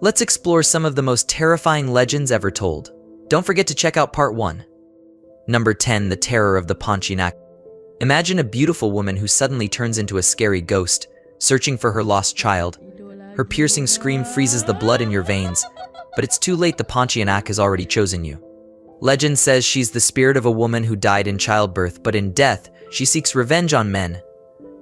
Let's explore some of the most terrifying legends ever told. Don't forget to check out part 1. Number 10. The Terror of the Pontianak. Imagine a beautiful woman who suddenly turns into a scary ghost, searching for her lost child. Her piercing scream freezes the blood in your veins, but it's too late. The Pontianak has already chosen you. Legend says she's the spirit of a woman who died in childbirth, but in death, she seeks revenge on men.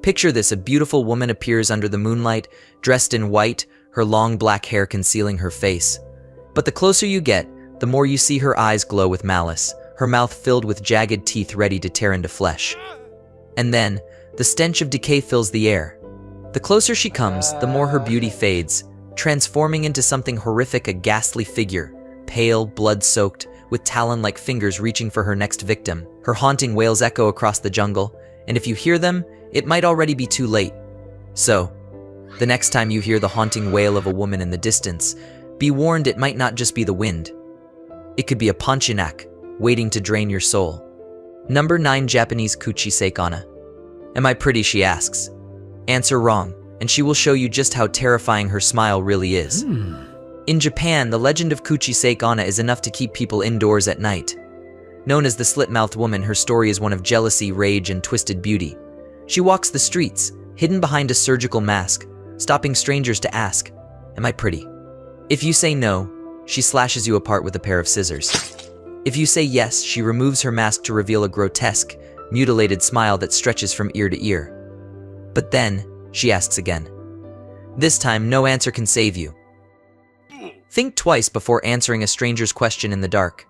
Picture this: a beautiful woman appears under the moonlight, dressed in white, her long black hair concealing her face. But the closer you get, the more you see her eyes glow with malice, her mouth filled with jagged teeth ready to tear into flesh. And then, the stench of decay fills the air. The closer she comes, the more her beauty fades, transforming into something horrific: a ghastly figure, pale, blood-soaked, with talon-like fingers reaching for her next victim. Her haunting wails echo across the jungle, and if you hear them, it might already be too late. So, the next time you hear the haunting wail of a woman in the distance, be warned it might not just be the wind. It could be a Pontianak, waiting to drain your soul. Number 9. Japanese Kuchisake-onna. Am I pretty? She asks. Answer wrong, and she will show you just how terrifying her smile really is. In Japan, the legend of Kuchisake-onna is enough to keep people indoors at night. Known as the Slit-Mouthed Woman, her story is one of jealousy, rage, and twisted beauty. She walks the streets, hidden behind a surgical mask, stopping strangers to ask, "Am I pretty?" If you say no, she slashes you apart with a pair of scissors. If you say yes, she removes her mask to reveal a grotesque, mutilated smile that stretches from ear to ear. But then, she asks again. This time, no answer can save you. Think twice before answering a stranger's question in the dark.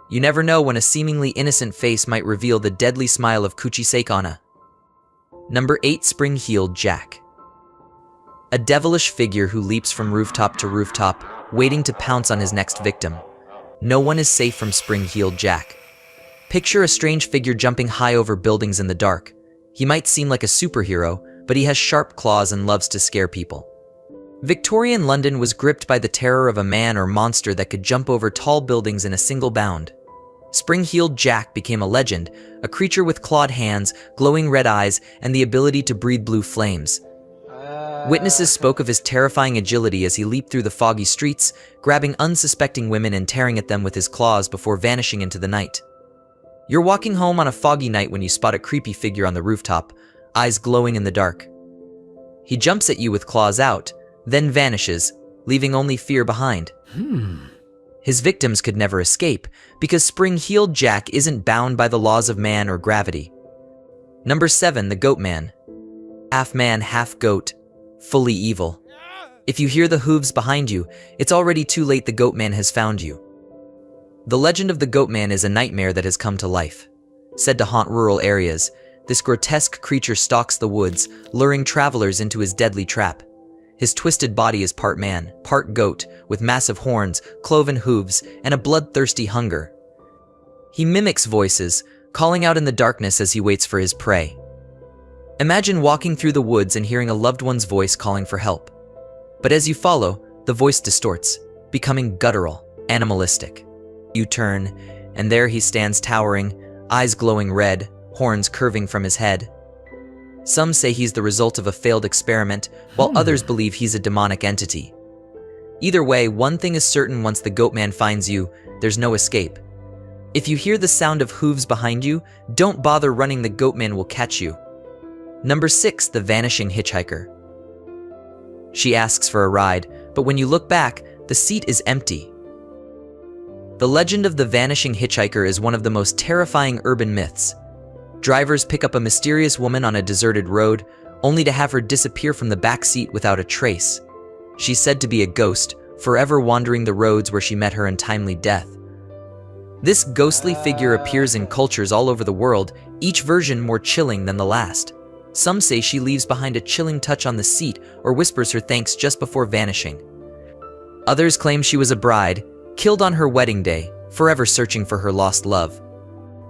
You never know when a seemingly innocent face might reveal the deadly smile of Kuchisake-onna. Number 8. Spring-Heeled Jack. A devilish figure who leaps from rooftop to rooftop, waiting to pounce on his next victim. No one is safe from Spring-Heeled Jack. Picture a strange figure jumping high over buildings in the dark. He might seem like a superhero, but he has sharp claws and loves to scare people. Victorian London was gripped by the terror of a man or monster that could jump over tall buildings in a single bound. Spring-Heeled Jack became a legend, a creature with clawed hands, glowing red eyes, and the ability to breathe blue flames. Witnesses spoke of his terrifying agility as he leaped through the foggy streets, grabbing unsuspecting women and tearing at them with his claws before vanishing into the night. You're walking home on a foggy night when you spot a creepy figure on the rooftop, eyes glowing in the dark. He jumps at you with claws out, then vanishes, leaving only fear behind. His victims could never escape, because Spring-Heeled Jack isn't bound by the laws of man or gravity. Number 7. The Goatman. Half man, half goat, fully evil. If you hear the hooves behind you, it's already too late. The Goatman has found you. The legend of the Goatman is a nightmare that has come to life. Said to haunt rural areas, this grotesque creature stalks the woods, luring travelers into his deadly trap. His twisted body is part man, part goat, with massive horns, cloven hooves, and a bloodthirsty hunger. He mimics voices, calling out in the darkness as he waits for his prey. Imagine walking through the woods and hearing a loved one's voice calling for help. But as you follow, the voice distorts, becoming guttural, animalistic. You turn, and there he stands towering, eyes glowing red, horns curving from his head. Some say he's the result of a failed experiment, while others believe he's a demonic entity. Either way, one thing is certain: once the Goatman finds you, there's no escape. If you hear the sound of hooves behind you, don't bother running. The Goatman will catch you. Number 6. The Vanishing Hitchhiker. She asks for a ride, but when you look back, the seat is empty. The legend of the Vanishing Hitchhiker is one of the most terrifying urban myths. Drivers pick up a mysterious woman on a deserted road, only to have her disappear from the back seat without a trace. She's said to be a ghost, forever wandering the roads where she met her untimely death. This ghostly figure appears in cultures all over the world, each version more chilling than the last. Some say she leaves behind a chilling touch on the seat or whispers her thanks just before vanishing. Others claim she was a bride, killed on her wedding day, forever searching for her lost love.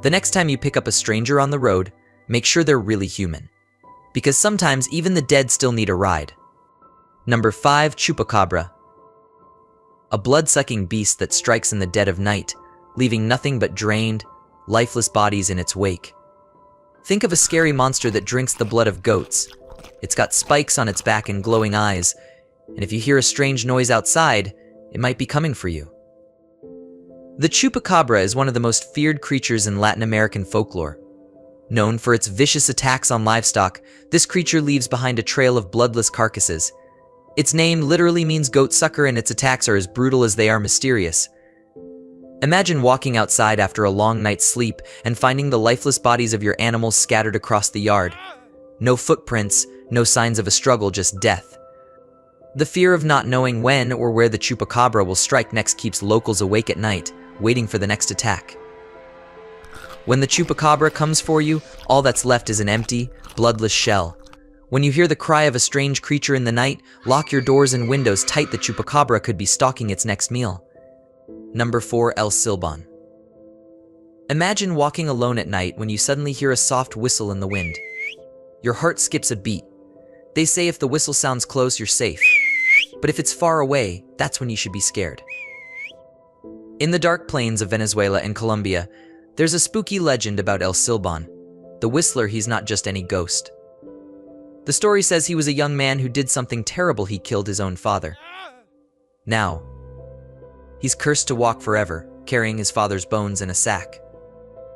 The next time you pick up a stranger on the road, make sure they're really human. Because sometimes even the dead still need a ride. Number 5. Chupacabra. A blood-sucking beast that strikes in the dead of night, leaving nothing but drained, lifeless bodies in its wake. Think of a scary monster that drinks the blood of goats. It's got spikes on its back and glowing eyes. And if you hear a strange noise outside, it might be coming for you. The Chupacabra is one of the most feared creatures in Latin American folklore. Known for its vicious attacks on livestock, this creature leaves behind a trail of bloodless carcasses. Its name literally means goat sucker, and its attacks are as brutal as they are mysterious. Imagine walking outside after a long night's sleep and finding the lifeless bodies of your animals scattered across the yard. No footprints, no signs of a struggle, just death. The fear of not knowing when or where the Chupacabra will strike next keeps locals awake at night, waiting for the next attack. When the Chupacabra comes for you, all that's left is an empty, bloodless shell. When you hear the cry of a strange creature in the night, lock your doors and windows tight. The Chupacabra could be stalking its next meal. Number 4. El Silbón. Imagine walking alone at night when you suddenly hear a soft whistle in the wind. Your heart skips a beat. They say if the whistle sounds close, you're safe. But if it's far away, that's when you should be scared. In the dark plains of Venezuela and Colombia, there's a spooky legend about El Silbón. The whistler, he's not just any ghost. The story says he was a young man who did something terrible. He killed his own father. Now, he's cursed to walk forever, carrying his father's bones in a sack.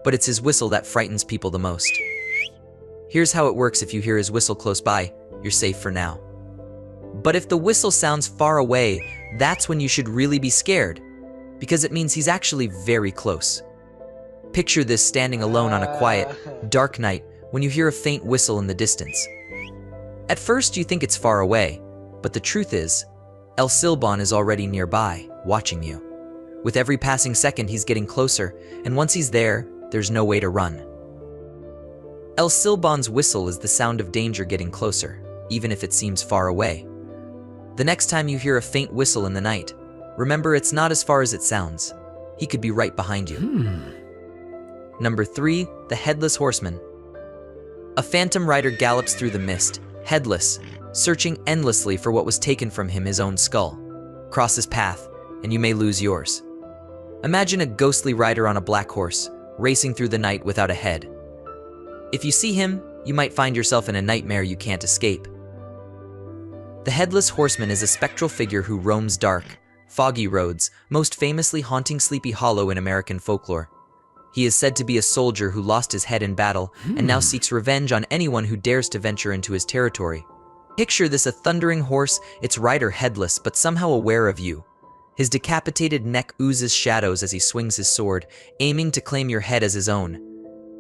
But it's his whistle that frightens people the most. Here's how it works. If you hear his whistle close by, you're safe for now. But if the whistle sounds far away, that's when you should really be scared, because it means he's actually very close. Picture this: standing alone on a quiet, dark night when you hear a faint whistle in the distance. At first you think it's far away, but the truth is, El Silbón is already nearby, watching you. With every passing second he's getting closer, and once he's there, there's no way to run. El Silbón's whistle is the sound of danger getting closer, even if it seems far away. The next time you hear a faint whistle in the night, remember it's not as far as it sounds. He could be right behind you. Number 3. The Headless Horseman. A phantom rider gallops through the mist, headless, searching endlessly for what was taken from him, his own skull. Cross his path, and you may lose yours. Imagine a ghostly rider on a black horse, racing through the night without a head. If you see him, you might find yourself in a nightmare you can't escape. The Headless Horseman is a spectral figure who roams dark, foggy roads, most famously haunting Sleepy Hollow in American folklore. He is said to be a soldier who lost his head in battle and now seeks revenge on anyone who dares to venture into his territory. Picture this: a thundering horse, its rider headless but somehow aware of you. His decapitated neck oozes shadows as he swings his sword, aiming to claim your head as his own.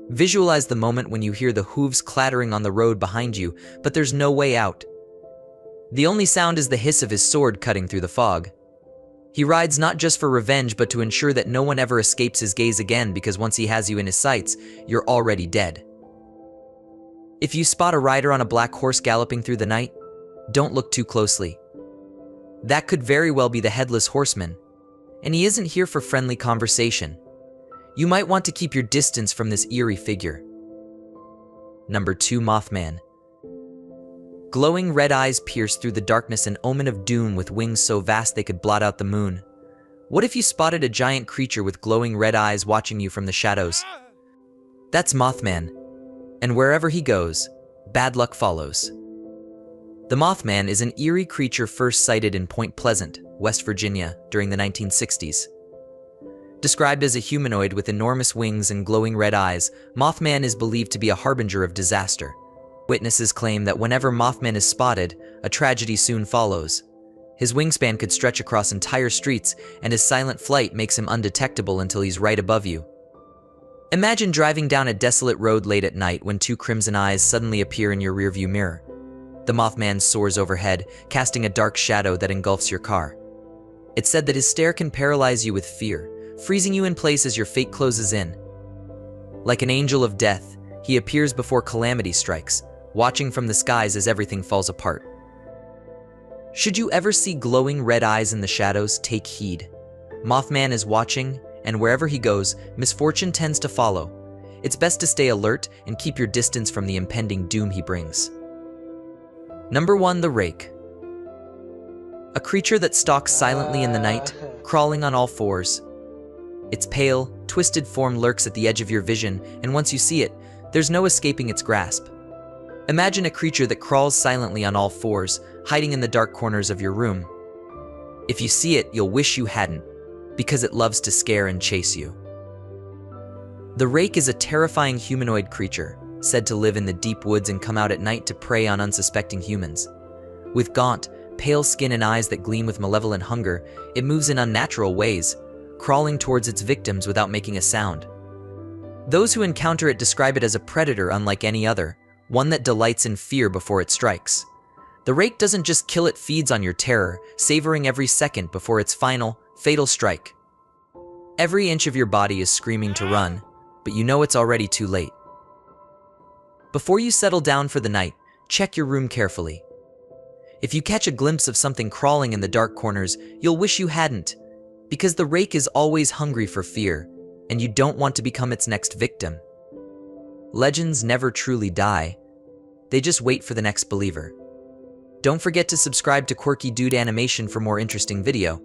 Visualize the moment when you hear the hooves clattering on the road behind you, but there's no way out. The only sound is the hiss of his sword cutting through the fog. He rides not just for revenge, but to ensure that no one ever escapes his gaze again, because once he has you in his sights, you're already dead. If you spot a rider on a black horse galloping through the night, don't look too closely. That could very well be the Headless Horseman, and he isn't here for friendly conversation. You might want to keep your distance from this eerie figure. Number 2. Mothman. Glowing red eyes pierce through the darkness, an omen of doom with wings so vast they could blot out the moon. What if you spotted a giant creature with glowing red eyes watching you from the shadows? That's Mothman, and wherever he goes, bad luck follows. The Mothman is an eerie creature first sighted in Point Pleasant, West Virginia, during the 1960s. Described as a humanoid with enormous wings and glowing red eyes, Mothman is believed to be a harbinger of disaster. Witnesses claim that whenever Mothman is spotted, a tragedy soon follows. His wingspan could stretch across entire streets, and his silent flight makes him undetectable until he's right above you. Imagine driving down a desolate road late at night when 2 crimson eyes suddenly appear in your rearview mirror. The Mothman soars overhead, casting a dark shadow that engulfs your car. It's said that his stare can paralyze you with fear, freezing you in place as your fate closes in. Like an angel of death, he appears before calamity strikes, watching from the skies as everything falls apart. Should you ever see glowing red eyes in the shadows, take heed. Mothman is watching, and wherever he goes, misfortune tends to follow. It's best to stay alert and keep your distance from the impending doom he brings. Number 1. The Rake. A creature that stalks silently in the night, crawling on all fours. Its pale, twisted form lurks at the edge of your vision, and once you see it, there's no escaping its grasp. Imagine a creature that crawls silently on all fours, hiding in the dark corners of your room. If you see it, you'll wish you hadn't, because it loves to scare and chase you. The Rake is a terrifying humanoid creature, said to live in the deep woods and come out at night to prey on unsuspecting humans. With gaunt, pale skin and eyes that gleam with malevolent hunger, it moves in unnatural ways, crawling towards its victims without making a sound. Those who encounter it describe it as a predator unlike any other, one that delights in fear before it strikes. The Rake doesn't just kill, it feeds on your terror, savoring every second before its final, fatal strike. Every inch of your body is screaming to run, but you know it's already too late. Before you settle down for the night, check your room carefully. If you catch a glimpse of something crawling in the dark corners, you'll wish you hadn't, because the Rake is always hungry for fear, and you don't want to become its next victim. Legends never truly die. They just wait for the next believer. Don't forget to subscribe to Quirky Dude Animation for more interesting video.